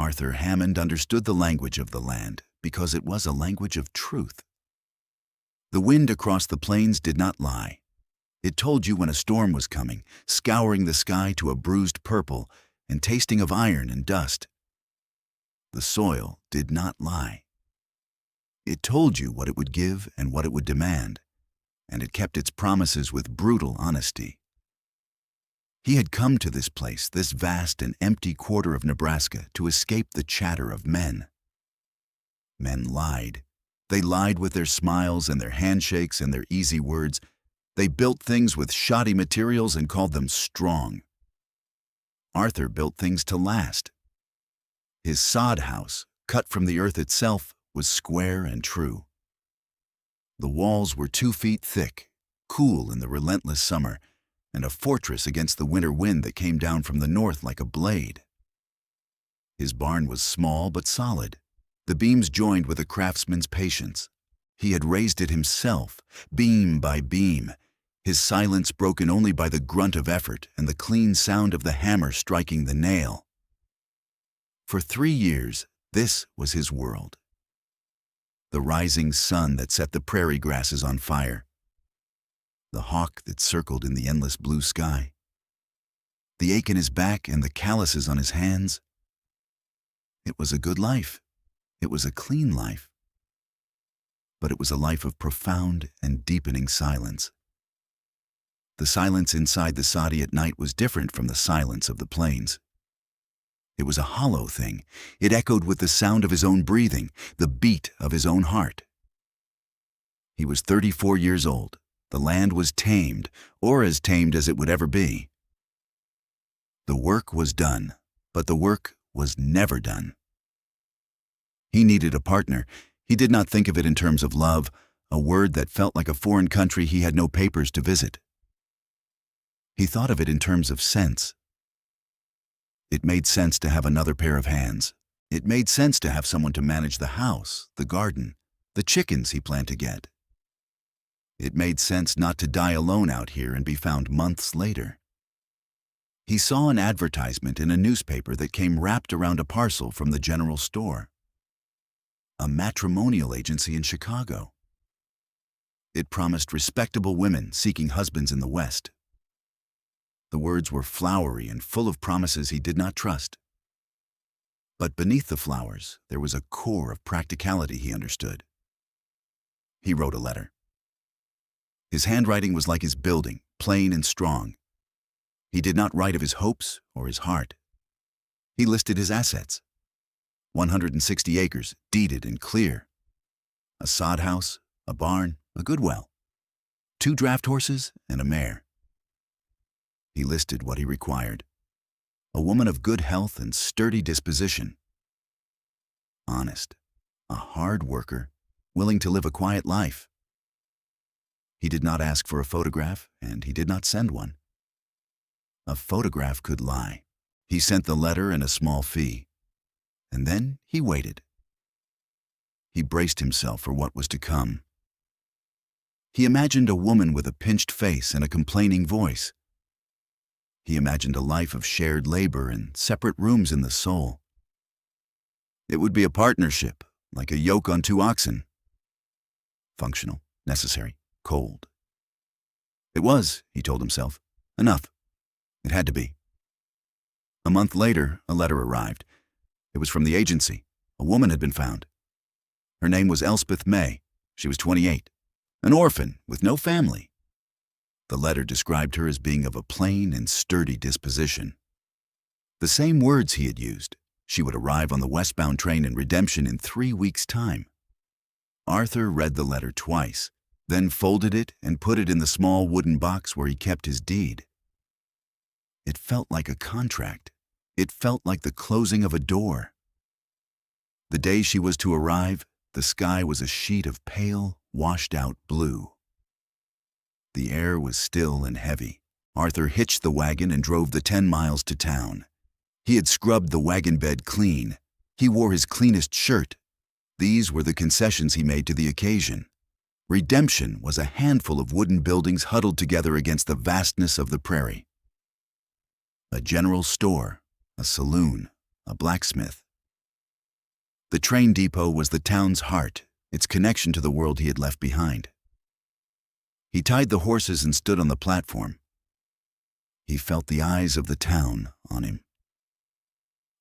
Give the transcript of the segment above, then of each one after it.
Arthur Hammond understood the language of the land because it was a language of truth. The wind across the plains did not lie. It told you when a storm was coming, scouring the sky to a bruised purple and tasting of iron and dust. The soil did not lie. It told you what it would give and what it would demand, and it kept its promises with brutal honesty. He had come to this place, this vast and empty quarter of Nebraska, to escape the chatter of men. Men lied. They lied with their smiles and their handshakes and their easy words. They built things with shoddy materials and called them strong. Arthur built things to last. His sod house, cut from the earth itself, was square and true. The walls were 2 feet thick, cool in the relentless summer, and a fortress against the winter wind that came down from the north like a blade. His barn was small but solid. The beams joined with a craftsman's patience. He had raised it himself, beam by beam, his silence broken only by the grunt of effort and the clean sound of the hammer striking the nail. For 3 years, this was his world. The rising sun that set the prairie grasses on fire, the hawk that circled in the endless blue sky, the ache in his back and the calluses on his hands. It was a good life. It was a clean life. But it was a life of profound and deepening silence. The silence inside the soddy at night was different from the silence of the plains. It was a hollow thing. It echoed with the sound of his own breathing, the beat of his own heart. He was 34 years old. The land was tamed, or as tamed as it would ever be. The work was done, but the work was never done. He needed a partner. He did not think of it in terms of love, a word that felt like a foreign country he had no papers to visit. He thought of it in terms of sense. It made sense to have another pair of hands. It made sense to have someone to manage the house, the garden, the chickens he planned to get. It made sense not to die alone out here and be found months later. He saw an advertisement in a newspaper that came wrapped around a parcel from the general store. A matrimonial agency in Chicago. It promised respectable women seeking husbands in the West. The words were flowery and full of promises he did not trust. But beneath the flowers, there was a core of practicality he understood. He wrote a letter. His handwriting was like his building, plain and strong. He did not write of his hopes or his heart. He listed his assets. 160 acres, deeded and clear. A sod house, a barn, a good well. 2 draft horses and a mare. He listed what he required. A woman of good health and sturdy disposition. Honest, a hard worker, willing to live a quiet life. He did not ask for a photograph, and he did not send one. A photograph could lie. He sent the letter and a small fee. And then he waited. He braced himself for what was to come. He imagined a woman with a pinched face and a complaining voice. He imagined a life of shared labor and separate rooms in the soul. It would be a partnership, like a yoke on 2 oxen. Functional, necessary, cold. It was, he told himself, enough. It had to be. A month later, a letter arrived. It was from the agency. A woman had been found. Her name was Elspeth May. She was 28. An orphan with no family. The letter described her as being of a plain and sturdy disposition. The same words he had used. She would arrive on the westbound train in Redemption in 3 weeks' time. Arthur read the letter twice, then folded it and put it in the small wooden box where he kept his deed. It felt like a contract. It felt like the closing of a door. The day she was to arrive, the sky was a sheet of pale, washed-out blue. The air was still and heavy. Arthur hitched the wagon and drove the 10 miles to town. He had scrubbed the wagon bed clean. He wore his cleanest shirt. These were the concessions he made to the occasion. Redemption was a handful of wooden buildings huddled together against the vastness of the prairie. A general store, a saloon, a blacksmith, The train depot was the town's heart, its connection to the world he had left behind. He tied the horses and stood on the platform. He felt the eyes of the town on him.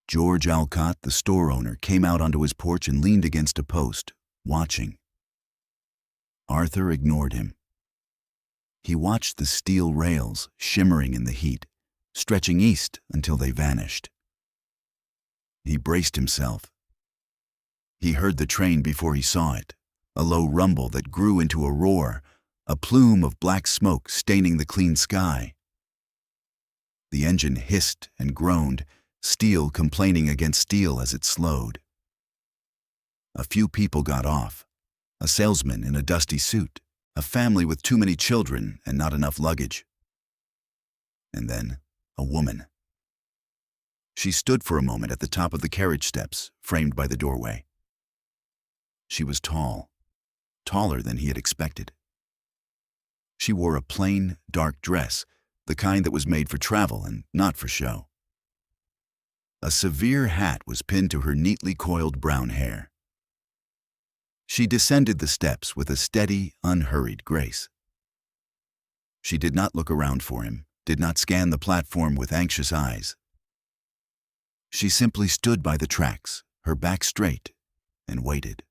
George Alcott, the store owner, came out onto his porch and leaned against a post, watching. Arthur ignored him. He watched the steel rails shimmering in the heat, stretching east until they vanished. He braced himself. He heard the train before he saw it, a low rumble that grew into a roar, a plume of black smoke staining the clean sky. The engine hissed and groaned, steel complaining against steel as it slowed. A few people got off. A salesman in a dusty suit, a family with too many children and not enough luggage. And then, a woman. She stood for a moment at the top of the carriage steps, framed by the doorway. She was tall, taller than he had expected. She wore a plain, dark dress, the kind that was made for travel and not for show. A severe hat was pinned to her neatly coiled brown hair. She descended the steps with a steady, unhurried grace. She did not look around for him, did not scan the platform with anxious eyes. She simply stood by the tracks, her back straight, and waited.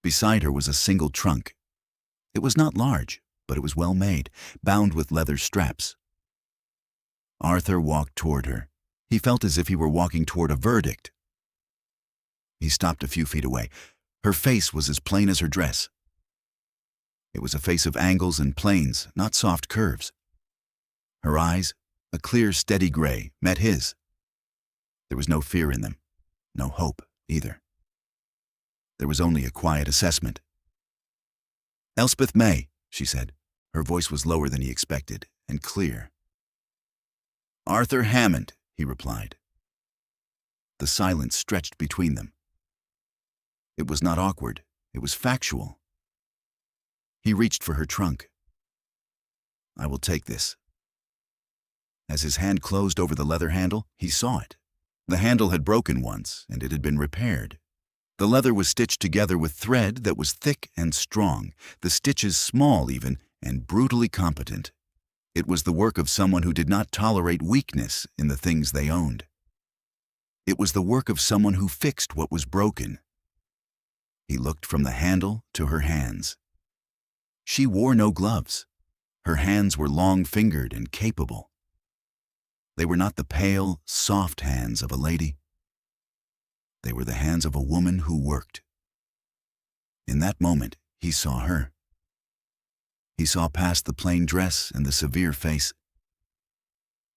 Beside her was a single trunk. It was not large, but it was well made, bound with leather straps. Arthur walked toward her. He felt as if he were walking toward a verdict. He stopped a few feet away. Her face was as plain as her dress. It was a face of angles and planes, not soft curves. Her eyes, a clear, steady gray, met his. There was no fear in them, no hope either. There was only a quiet assessment. "Elspeth May," she said. Her voice was lower than he expected, and clear. "Arthur Hammond," he replied. The silence stretched between them. It was not awkward, it was factual. He reached for her trunk. "I will take this." As his hand closed over the leather handle, he saw it. The handle had broken once, and it had been repaired. The leather was stitched together with thread that was thick and strong, the stitches small even, and brutally competent. It was the work of someone who did not tolerate weakness in the things they owned. It was the work of someone who fixed what was broken. He looked from the handle to her hands. She wore no gloves. Her hands were long-fingered and capable. They were not the pale, soft hands of a lady. They were the hands of a woman who worked. In that moment, he saw her. He saw past the plain dress and the severe face.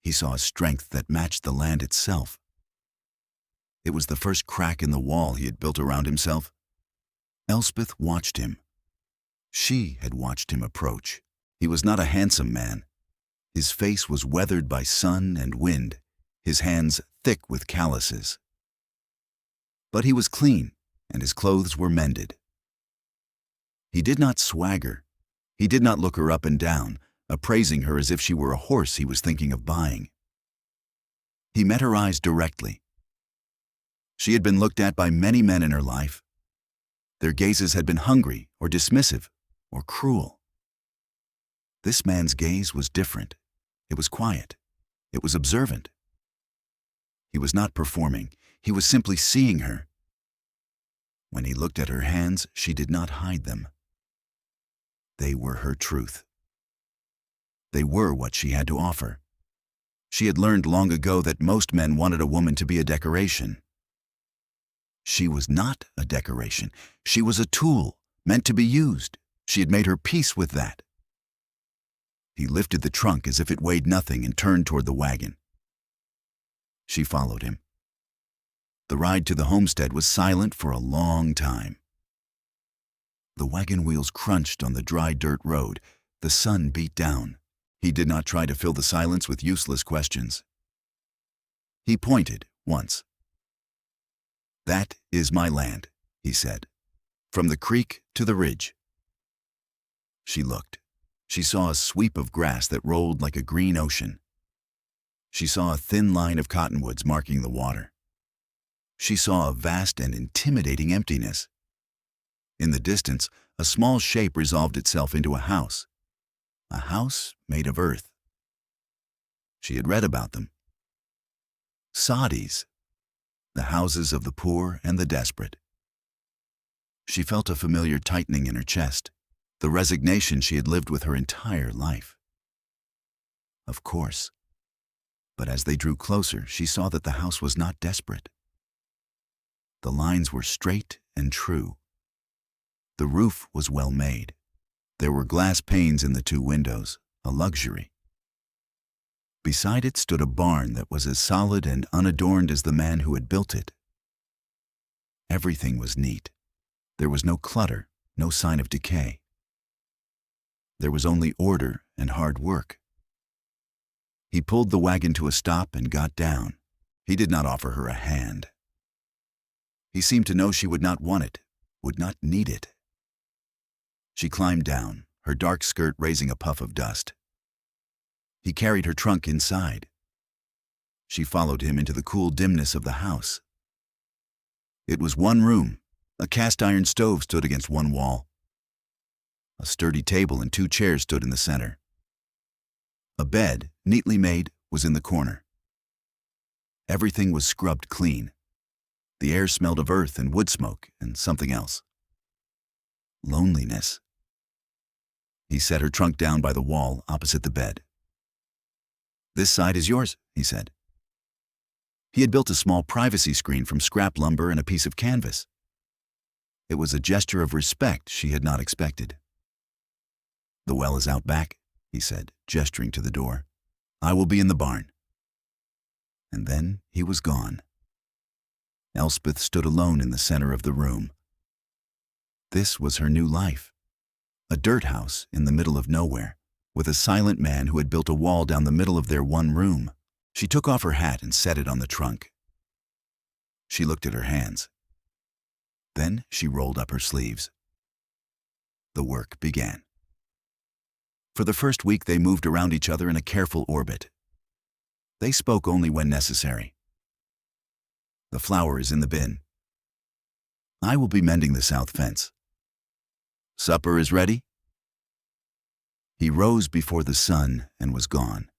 He saw a strength that matched the land itself. It was the first crack in the wall he had built around himself. Elspeth watched him. She had watched him approach. He was not a handsome man. His face was weathered by sun and wind, his hands thick with calluses. But he was clean, and his clothes were mended. He did not swagger. He did not look her up and down, appraising her as if she were a horse he was thinking of buying. He met her eyes directly. She had been looked at by many men in her life. Their gazes had been hungry or dismissive or cruel. This man's gaze was different. It was quiet. It was observant. He was not performing. He was simply seeing her. When he looked at her hands, she did not hide them. They were her truth. They were what she had to offer. She had learned long ago that most men wanted a woman to be a decoration. She was not a decoration. She was a tool, meant to be used. She had made her peace with that. He lifted the trunk as if it weighed nothing and turned toward the wagon. She followed him. The ride to the homestead was silent for a long time. The wagon wheels crunched on the dry dirt road. The sun beat down. He did not try to fill the silence with useless questions. He pointed once. "That is my land," he said, "from the creek to the ridge." She looked. She saw a sweep of grass that rolled like a green ocean. She saw a thin line of cottonwoods marking the water. she saw a vast and intimidating emptiness. In the distance, a small shape resolved itself into a house made of earth. She had read about them. Saudis, the houses of the poor and the desperate. She felt a familiar tightening in her chest, the resignation she had lived with her entire life. Of course. But as they drew closer, she saw that the house was not desperate. The lines were straight and true. The roof was well made. There were glass panes in the 2 windows, a luxury. Beside it stood a barn that was as solid and unadorned as the man who had built it. Everything was neat. There was no clutter, no sign of decay. There was only order and hard work. He pulled the wagon to a stop and got down. He did not offer her a hand. He seemed to know she would not want it, would not need it. She climbed down, her dark skirt raising a puff of dust. He carried her trunk inside. She followed him into the cool dimness of the house. It was 1 room. A cast-iron stove stood against one wall. A sturdy table and 2 chairs stood in the center. A bed, neatly made, was in the corner. Everything was scrubbed clean. The air smelled of earth and wood smoke and something else. Loneliness. He set her trunk down by the wall opposite the bed. "This side is yours," he said. He had built a small privacy screen from scrap lumber and a piece of canvas. It was a gesture of respect she had not expected. "The well is out back," he said, gesturing to the door. "I will be in the barn." And then he was gone. Elspeth stood alone in the center of the room. This was her new life. A dirt house in the middle of nowhere, with a silent man who had built a wall down the middle of their 1 room. She took off her hat and set it on the trunk. She looked at her hands. Then she rolled up her sleeves. The work began. For the first week, they moved around each other in a careful orbit. They spoke only when necessary. "The flour is in the bin. I will be mending the south fence. Supper is ready?" He rose before the sun and was gone,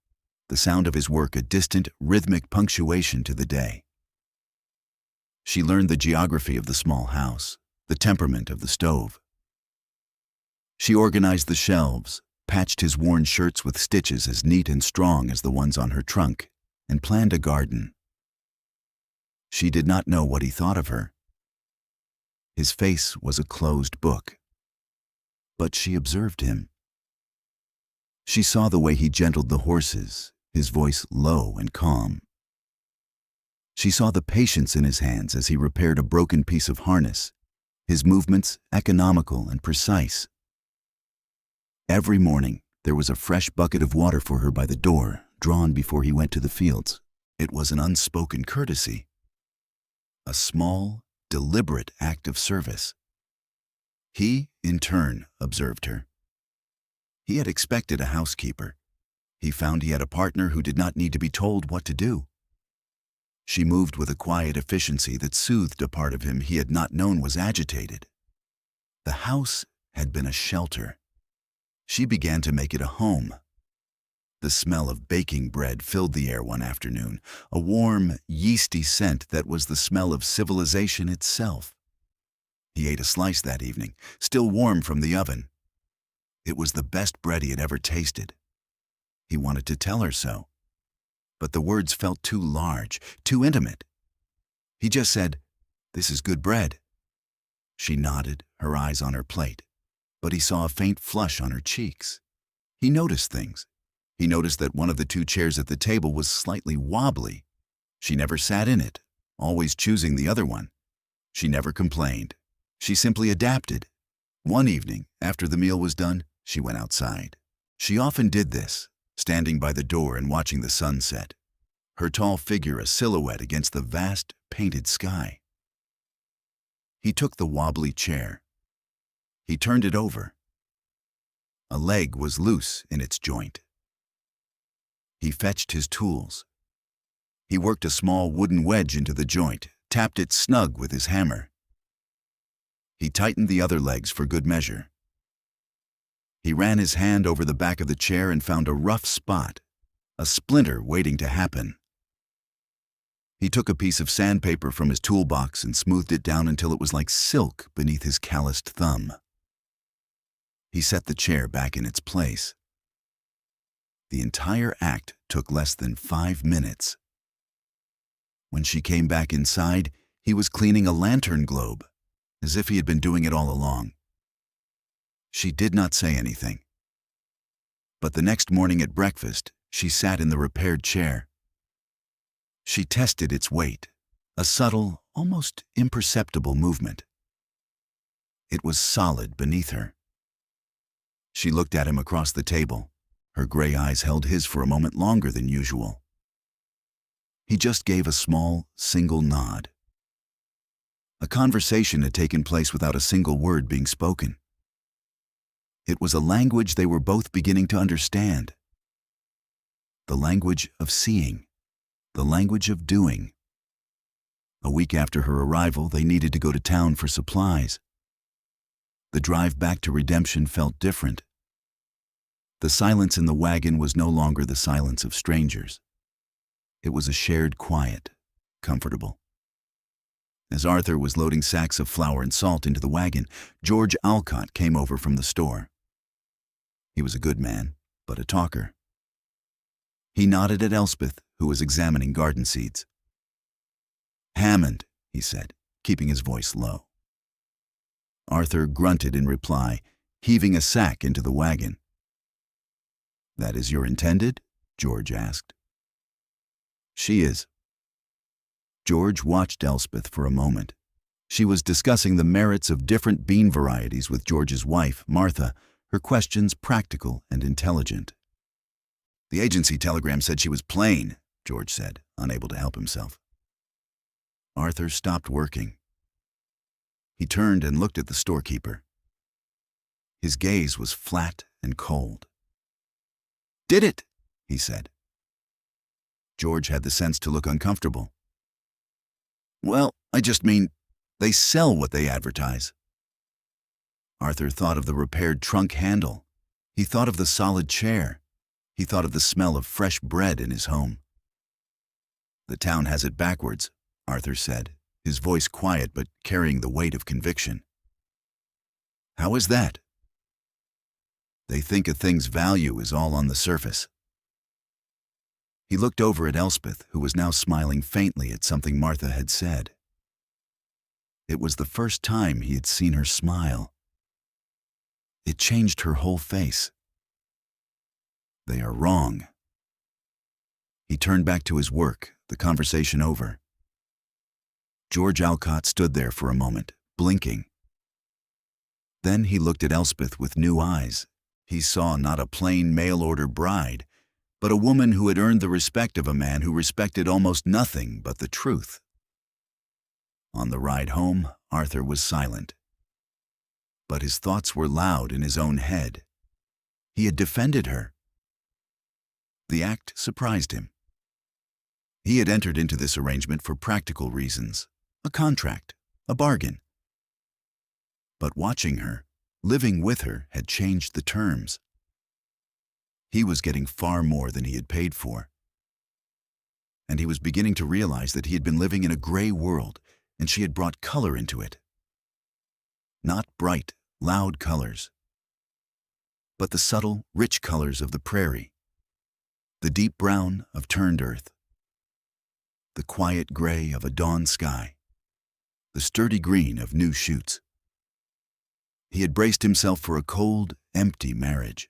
the sound of his work a distant, rhythmic punctuation to the day. She learned the geography of the small house, the temperament of the stove. She organized the shelves, patched his worn shirts with stitches as neat and strong as the ones on her trunk, and planned a garden. She did not know what he thought of her. His face was a closed book. But she observed him. She saw the way he gentled the horses, his voice low and calm. She saw the patience in his hands as he repaired a broken piece of harness, his movements economical and precise. Every morning, there was a fresh bucket of water for her by the door, drawn before he went to the fields. It was an unspoken courtesy. A small, deliberate act of service. He, in turn, observed her. He had expected a housekeeper. He found he had a partner who did not need to be told what to do. She moved with a quiet efficiency that soothed a part of him he had not known was agitated. The house had been a shelter. She began to make it a home. The smell of baking bread filled the air one afternoon, a warm, yeasty scent that was the smell of civilization itself. He ate a slice that evening, still warm from the oven. It was the best bread he had ever tasted. He wanted to tell her so, but the words felt too large, too intimate. He just said, "This is good bread." She nodded, her eyes on her plate, but he saw a faint flush on her cheeks. He noticed things. He noticed that one of the 2 chairs at the table was slightly wobbly. She never sat in it, always choosing the other one. She never complained. She simply adapted. One evening, after the meal was done, she went outside. She often did this, standing by the door and watching the sun set, her tall figure a silhouette against the vast, painted sky. He took the wobbly chair. He turned it over. A leg was loose in its joint. He fetched his tools. He worked a small wooden wedge into the joint, tapped it snug with his hammer. He tightened the other legs for good measure. He ran his hand over the back of the chair and found a rough spot, a splinter waiting to happen. He took a piece of sandpaper from his toolbox and smoothed it down until it was like silk beneath his calloused thumb. He set the chair back in its place. The entire act took less than 5 minutes. When she came back inside, he was cleaning a lantern globe, as if he had been doing it all along. She did not say anything. But the next morning at breakfast, she sat in the repaired chair. She tested its weight, a subtle, almost imperceptible movement. It was solid beneath her. She looked at him across the table. Her gray eyes held his for a moment longer than usual. He just gave a small, single nod. A conversation had taken place without a single word being spoken. It was a language they were both beginning to understand. The language of seeing. The language of doing. A week after her arrival, they needed to go to town for supplies. The drive back to Redemption felt different. The silence in the wagon was no longer the silence of strangers. It was a shared quiet, comfortable. As Arthur was loading sacks of flour and salt into the wagon, George Alcott came over from the store. He was a good man, but a talker. He nodded at Elspeth, who was examining garden seeds. "Hammond," he said, keeping his voice low. Arthur grunted in reply, heaving a sack into the wagon. "That is your intended?" George asked. "She is." George watched Elspeth for a moment. She was discussing the merits of different bean varieties with George's wife, Martha, her questions practical and intelligent. "The agency telegram said she was plain," George said, unable to help himself. Arthur stopped working. He turned and looked at the storekeeper. His gaze was flat and cold. "Did it?" he said. George had the sense to look uncomfortable. "Well, I just mean, they sell what they advertise." Arthur thought of the repaired trunk handle. He thought of the solid chair. He thought of the smell of fresh bread in his home. "The town has it backwards," Arthur said, his voice quiet but carrying the weight of conviction. "How is that?" "They think a thing's value is all on the surface." He looked over at Elspeth, who was now smiling faintly at something Martha had said. It was the first time he had seen her smile. It changed her whole face. "They are wrong." He turned back to his work, the conversation over. George Alcott stood there for a moment, blinking. Then he looked at Elspeth with new eyes. He saw not a plain mail-order bride, but a woman who had earned the respect of a man who respected almost nothing but the truth. On the ride home, Arthur was silent. But his thoughts were loud in his own head. He had defended her. The act surprised him. He had entered into this arrangement for practical reasons, a contract, a bargain. But watching her, living with her, had changed the terms. He was getting far more than he had paid for. And he was beginning to realize that he had been living in a gray world, and she had brought color into it. Not bright, loud colors, but the subtle, rich colors of the prairie, the deep brown of turned earth, the quiet gray of a dawn sky, the sturdy green of new shoots. He had braced himself for a cold, empty marriage.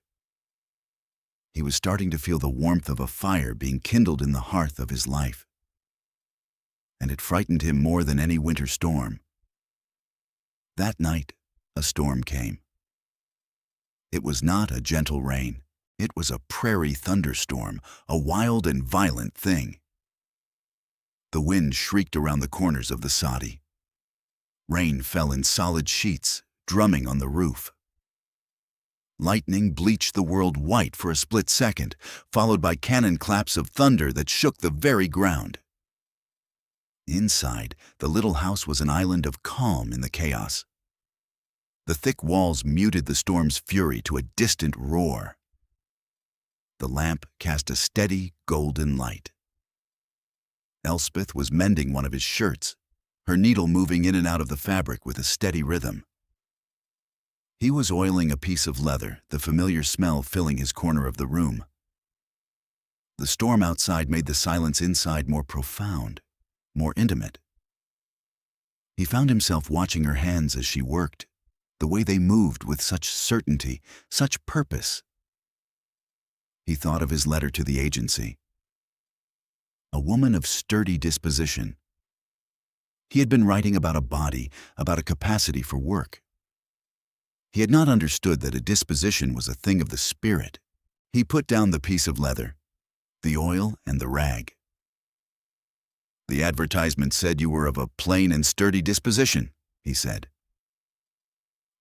He was starting to feel the warmth of a fire being kindled in the hearth of his life. And it frightened him more than any winter storm. That night, a storm came. It was not a gentle rain. It was a prairie thunderstorm, a wild and violent thing. The wind shrieked around the corners of the soddy. Rain fell in solid sheets, drumming on the roof. Lightning bleached the world white for a split second, followed by cannon claps of thunder that shook the very ground. Inside, the little house was an island of calm in the chaos. The thick walls muted the storm's fury to a distant roar. The lamp cast a steady, golden light. Elspeth was mending one of his shirts, her needle moving in and out of the fabric with a steady rhythm. He was oiling a piece of leather, the familiar smell filling his corner of the room. The storm outside made the silence inside more profound, more intimate. He found himself watching her hands as she worked, the way they moved with such certainty, such purpose. He thought of his letter to the agency. A woman of sturdy disposition. He had been writing about a body, about a capacity for work. He had not understood that a disposition was a thing of the spirit. He put down the piece of leather, the oil and the rag. "The advertisement said you were of a plain and sturdy disposition," he said.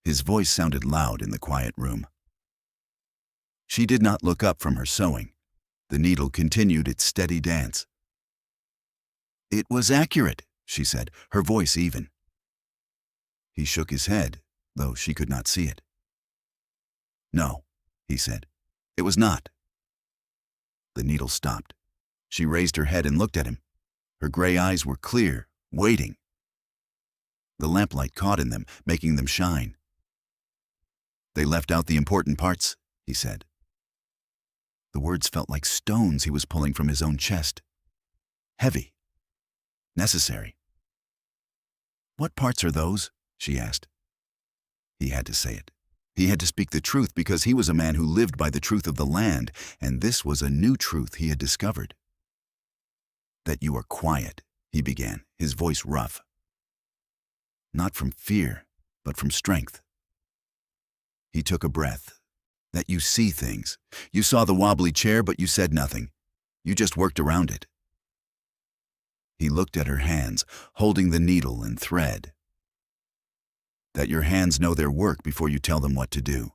His voice sounded loud in the quiet room. She did not look up from her sewing. The needle continued its steady dance. "It was accurate," she said, her voice even. He shook his head, though she could not see it. "No," he said, "it was not." The needle stopped. She raised her head and looked at him. Her gray eyes were clear, waiting. The lamplight caught in them, making them shine. "They left out the important parts," he said. The words felt like stones he was pulling from his own chest. Heavy. Necessary. "What parts are those?" she asked. He had to say it. He had to speak the truth because he was a man who lived by the truth of the land, and this was a new truth he had discovered. "That you are quiet," he began, his voice rough. "Not from fear, but from strength." He took a breath. "That you see things. You saw the wobbly chair, but you said nothing. You just worked around it." He looked at her hands, holding the needle and thread. "That your hands know their work before you tell them what to do."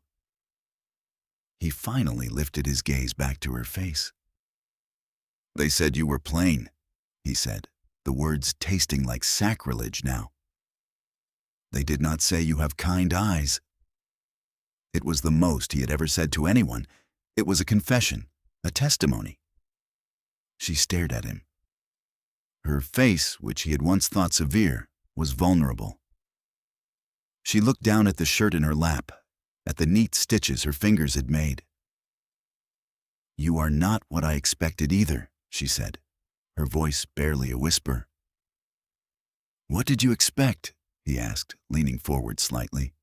He finally lifted his gaze back to her face. "They said you were plain," he said, the words tasting like sacrilege now. "They did not say you have kind eyes." It was the most he had ever said to anyone. It was a confession, a testimony. She stared at him. Her face, which he had once thought severe, was vulnerable. She looked down at the shirt in her lap, at the neat stitches her fingers had made. "You are not what I expected either," she said, her voice barely a whisper. "What did you expect?" he asked, leaning forward slightly.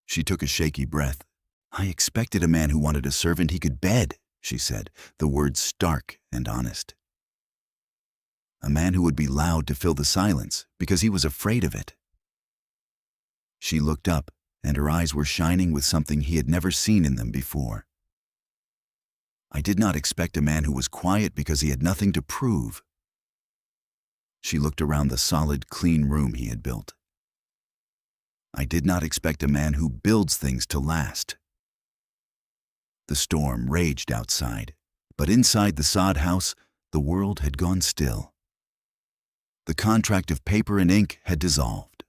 She took a shaky breath. "I expected a man who wanted a servant he could bed," she said, the words stark and honest. A man who would be loud to fill the silence because he was afraid of it. She looked up, and her eyes were shining with something he had never seen in them before. "I did not expect a man who was quiet because he had nothing to prove." She looked around the solid, clean room he had built. "I did not expect a man who builds things to last." The storm raged outside, but inside the sod house, the world had gone still. The contract of paper and ink had dissolved.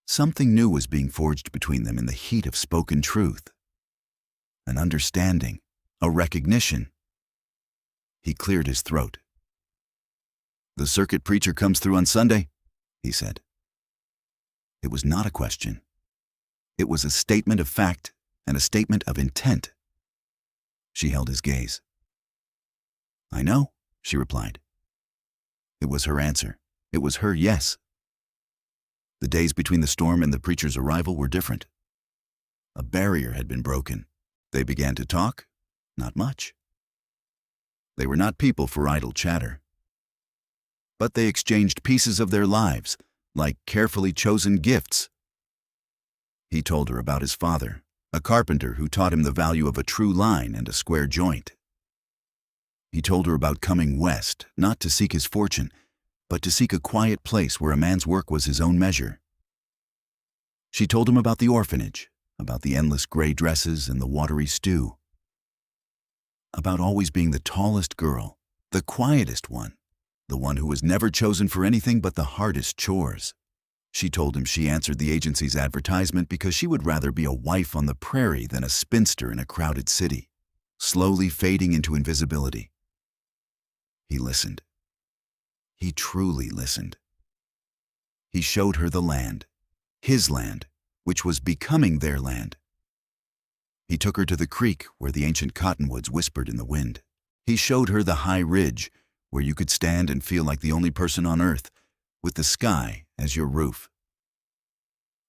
Something new was being forged between them in the heat of spoken truth. An understanding, a recognition. He cleared his throat. "The circuit preacher comes through on Sunday?" he said. It was not a question. It was a statement of fact and a statement of intent. She held his gaze. "I know," she replied. It was her answer. It was her yes. The days between the storm and the preacher's arrival were different. A barrier had been broken. They began to talk, not much. They were not people for idle chatter. But they exchanged pieces of their lives, like carefully chosen gifts. He told her about his father, a carpenter who taught him the value of a true line and a square joint. He told her about coming west, not to seek his fortune, but to seek a quiet place where a man's work was his own measure. She told him about the orphanage, about the endless gray dresses and the watery stew, about always being the tallest girl, the quietest one, the one who was never chosen for anything but the hardest chores. She told him she answered the agency's advertisement because she would rather be a wife on the prairie than a spinster in a crowded city, slowly fading into invisibility. He listened. He truly listened. He showed her the land, his land, which was becoming their land. He took her to the creek where the ancient cottonwoods whispered in the wind. He showed her the high ridge where you could stand and feel like the only person on earth, with the sky as your roof.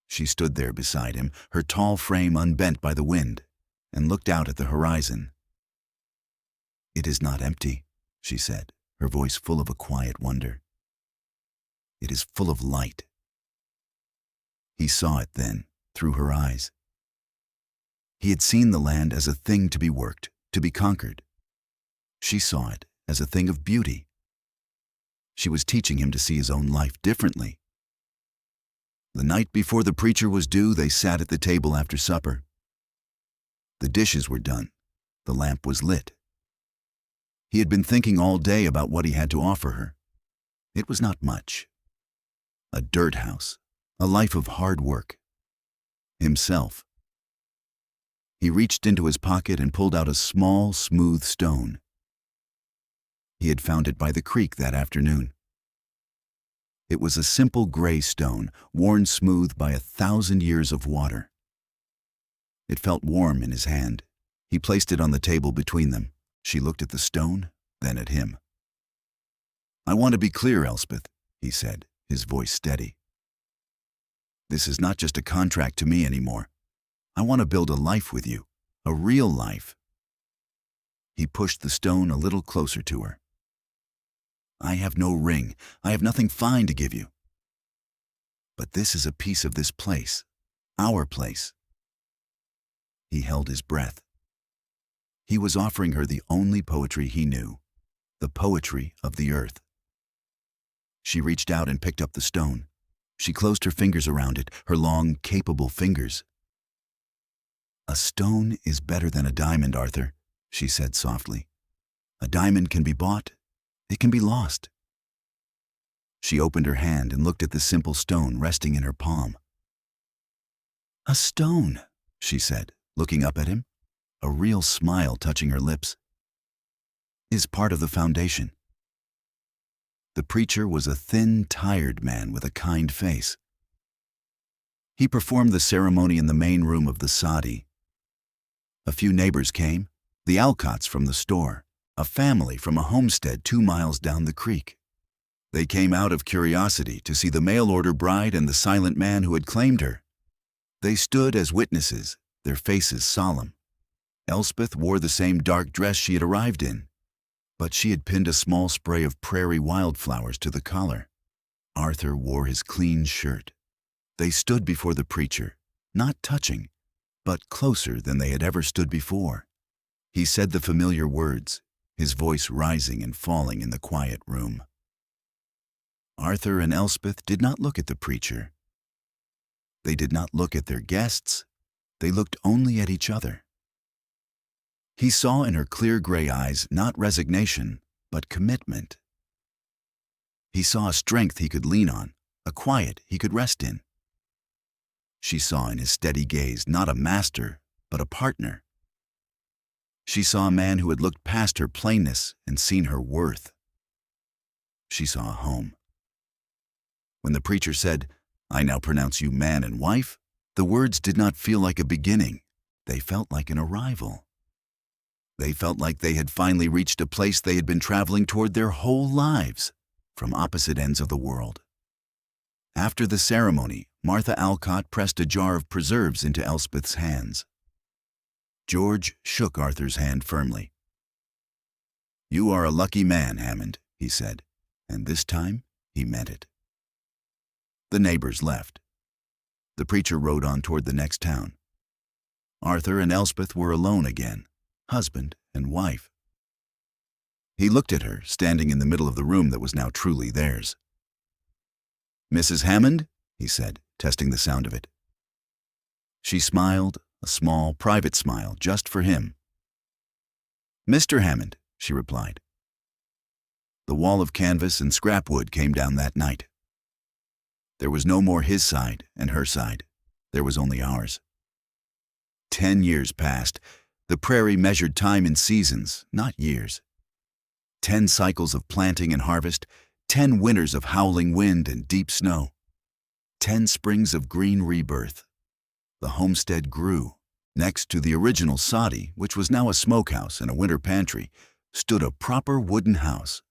She stood there beside him, her tall frame unbent by the wind, and looked out at the horizon. "It is not empty," she said, her voice full of a quiet wonder. "It is full of light." He saw it then, through her eyes. He had seen the land as a thing to be worked, to be conquered. She saw it as a thing of beauty. She was teaching him to see his own life differently. The night before the preacher was due, they sat at the table after supper. The dishes were done. The lamp was lit. He had been thinking all day about what he had to offer her. It was not much. A dirt house, a life of hard work. Himself. He reached into his pocket and pulled out a small, smooth stone. He had found it by the creek that afternoon. It was a simple gray stone, worn smooth by 1,000 years of water. It felt warm in his hand. He placed it on the table between them. She looked at the stone, then at him. "I want to be clear, Elspeth," he said, his voice steady. "This is not just a contract to me anymore. I want to build a life with you, a real life." He pushed the stone a little closer to her. "I have no ring. I have nothing fine to give you. But this is a piece of this place, our place." He held his breath. He was offering her the only poetry he knew, the poetry of the earth. She reached out and picked up the stone. She closed her fingers around it, her long, capable fingers. "A stone is better than a diamond, Arthur," she said softly. "A diamond can be bought. It can be lost." She opened her hand and looked at the simple stone resting in her palm. "A stone," she said, looking up at him, a real smile touching her lips, "is part of the foundation." The preacher was a thin, tired man with a kind face. He performed the ceremony in the main room of the sadi. A few neighbors came, the Alcotts from the store, a family from a homestead 2 miles down the creek. They came out of curiosity to see the mail-order bride and the silent man who had claimed her. They stood as witnesses, their faces solemn. Elspeth wore the same dark dress she had arrived in, but she had pinned a small spray of prairie wildflowers to the collar. Arthur wore his clean shirt. They stood before the preacher, not touching, but closer than they had ever stood before. He said the familiar words, his voice rising and falling in the quiet room. Arthur and Elspeth did not look at the preacher. They did not look at their guests. They looked only at each other. He saw in her clear gray eyes not resignation, but commitment. He saw a strength he could lean on, a quiet he could rest in. She saw in his steady gaze not a master, but a partner. She saw a man who had looked past her plainness and seen her worth. She saw a home. When the preacher said, "I now pronounce you man and wife," the words did not feel like a beginning. They felt like an arrival. They felt like they had finally reached a place they had been traveling toward their whole lives, from opposite ends of the world. After the ceremony, Martha Alcott pressed a jar of preserves into Elspeth's hands. George shook Arthur's hand firmly. "You are a lucky man, Hammond," he said, and this time he meant it. The neighbors left. The preacher rode on toward the next town. Arthur and Elspeth were alone again, husband and wife. He looked at her, standing in the middle of the room that was now truly theirs. "Mrs. Hammond?" he said, testing the sound of it. She smiled, a small, private smile, just for him. "Mr. Hammond," she replied. The wall of canvas and scrap wood came down that night. There was no more his side and her side. There was only ours. 10 years passed. The prairie measured time in seasons, not years. 10 cycles of planting and harvest, 10 winters of howling wind and deep snow, 10 springs of green rebirth. The homestead grew. Next to the original soddy, which was now a smokehouse and a winter pantry, stood a proper wooden house.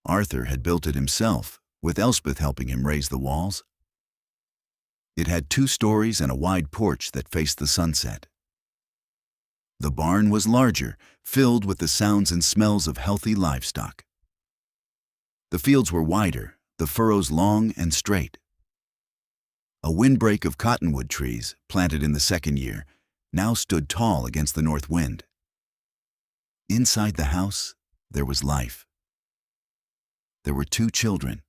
Arthur had built it himself, with Elspeth helping him raise the walls. It had 2 stories and a wide porch that faced the sunset. The barn was larger, filled with the sounds and smells of healthy livestock. The fields were wider, the furrows long and straight. A windbreak of cottonwood trees, planted in the 2nd year, now stood tall against the north wind. Inside the house, there was life. There were 2 children.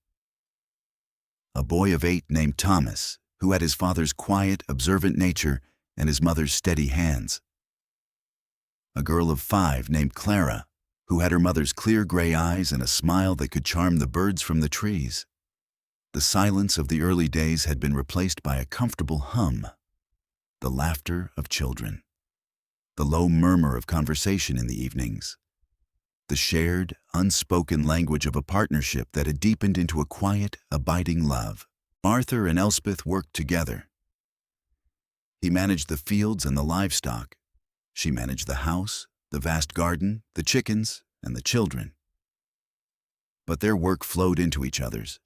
A boy of 8 named Thomas, who had his father's quiet, observant nature and his mother's steady hands. A girl of 5 named Clara, who had her mother's clear gray eyes and a smile that could charm the birds from the trees. The silence of the early days had been replaced by a comfortable hum, the laughter of children, the low murmur of conversation in the evenings, the shared, unspoken language of a partnership that had deepened into a quiet, abiding love. Arthur and Elspeth worked together. He managed the fields and the livestock. She managed the house, the vast garden, the chickens, and the children. But their work flowed into each other's.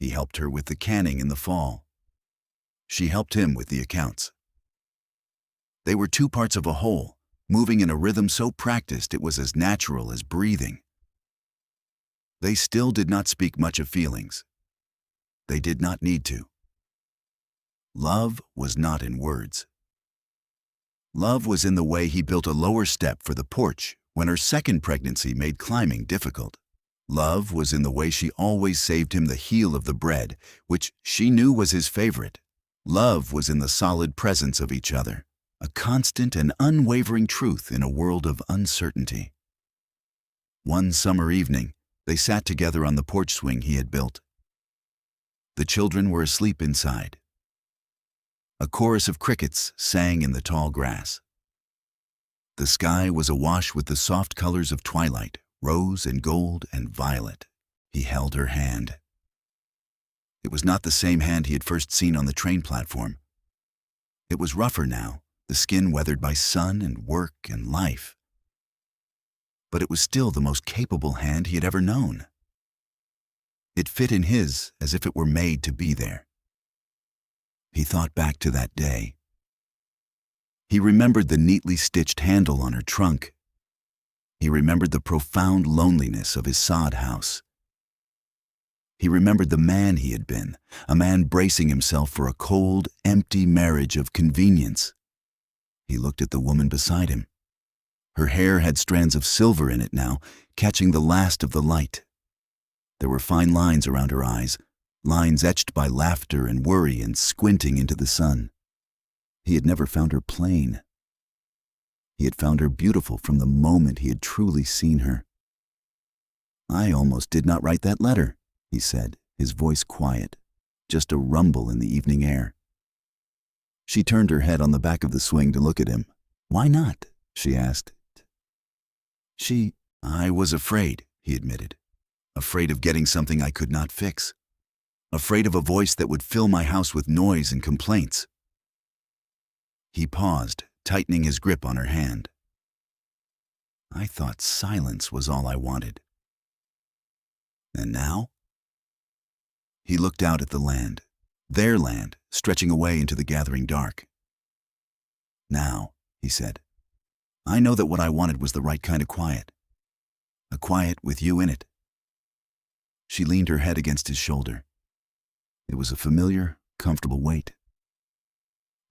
He helped her with the canning in the fall. She helped him with the accounts. They were 2 parts of a whole, moving in a rhythm so practiced it was as natural as breathing. They still did not speak much of feelings. They did not need to. Love was not in words. Love was in the way he built a lower step for the porch when her 2nd pregnancy made climbing difficult. Love was in the way she always saved him the heel of the bread, which she knew was his favorite. Love was in the solid presence of each other, a constant and unwavering truth in a world of uncertainty. One summer evening, they sat together on the porch swing he had built. The children were asleep inside. A chorus of crickets sang in the tall grass. The sky was awash with the soft colors of twilight, rose and gold and violet. He held her hand. It was not the same hand he had first seen on the train platform. It was rougher now, the skin weathered by sun and work and life. But it was still the most capable hand he had ever known. It fit in his as if it were made to be there. He thought back to that day. He remembered the neatly stitched handle on her trunk. He remembered the profound loneliness of his sod house. He remembered the man he had been, a man bracing himself for a cold, empty marriage of convenience. He looked at the woman beside him. Her hair had strands of silver in it now, catching the last of the light. There were fine lines around her eyes, lines etched by laughter and worry and squinting into the sun. He had never found her plain. He had found her beautiful from the moment he had truly seen her. "I almost did not write that letter," he said, his voice quiet, just a rumble in the evening air. She turned her head on the back of the swing to look at him. "Why not?" she asked. "I was afraid," he admitted. "Afraid of getting something I could not fix. Afraid of a voice that would fill my house with noise and complaints." He paused, tightening his grip on her hand. "I thought silence was all I wanted." "And now?" He looked out at the land, their land, stretching away into the gathering dark. "Now," he said, "I know that what I wanted was the right kind of quiet. A quiet with you in it." She leaned her head against his shoulder. It was a familiar, comfortable weight.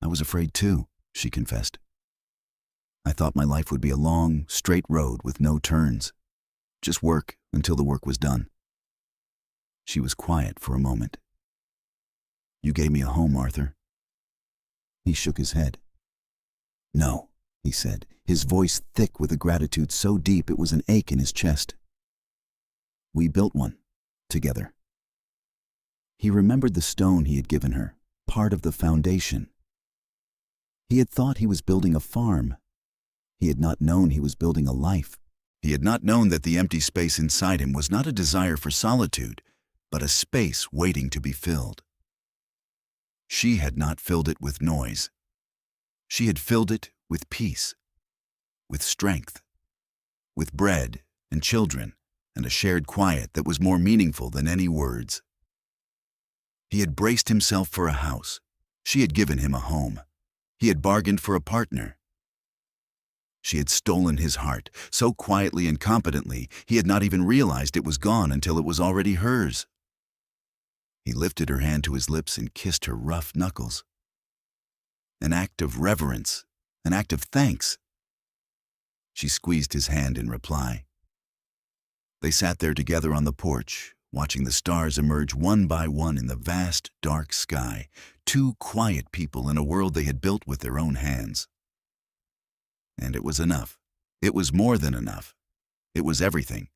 "I was afraid too," she confessed. "I thought my life would be a long, straight road with no turns. Just work until the work was done." She was quiet for a moment. "You gave me a home, Arthur." He shook his head. "No," he said, his voice thick with a gratitude so deep it was an ache in his chest. We built one, together. He remembered the stone he had given her, part of the foundation. He had thought he was building a farm. He had not known he was building a life. He had not known that the empty space inside him was not a desire for solitude, but a space waiting to be filled. She had not filled it with noise. She had filled it with peace, with strength, with bread and children and a shared quiet that was more meaningful than any words. He had braced himself for a house. She had given him a home. He had bargained for a partner. She had stolen his heart so quietly and competently he had not even realized it was gone until it was already hers. He lifted her hand to his lips and kissed her rough knuckles. An act of reverence, an act of thanks. She squeezed his hand in reply. They sat there together on the porch, watching the stars emerge one by one in the vast, dark sky, two quiet people in a world they had built with their own hands. And it was enough. It was more than enough. It was everything.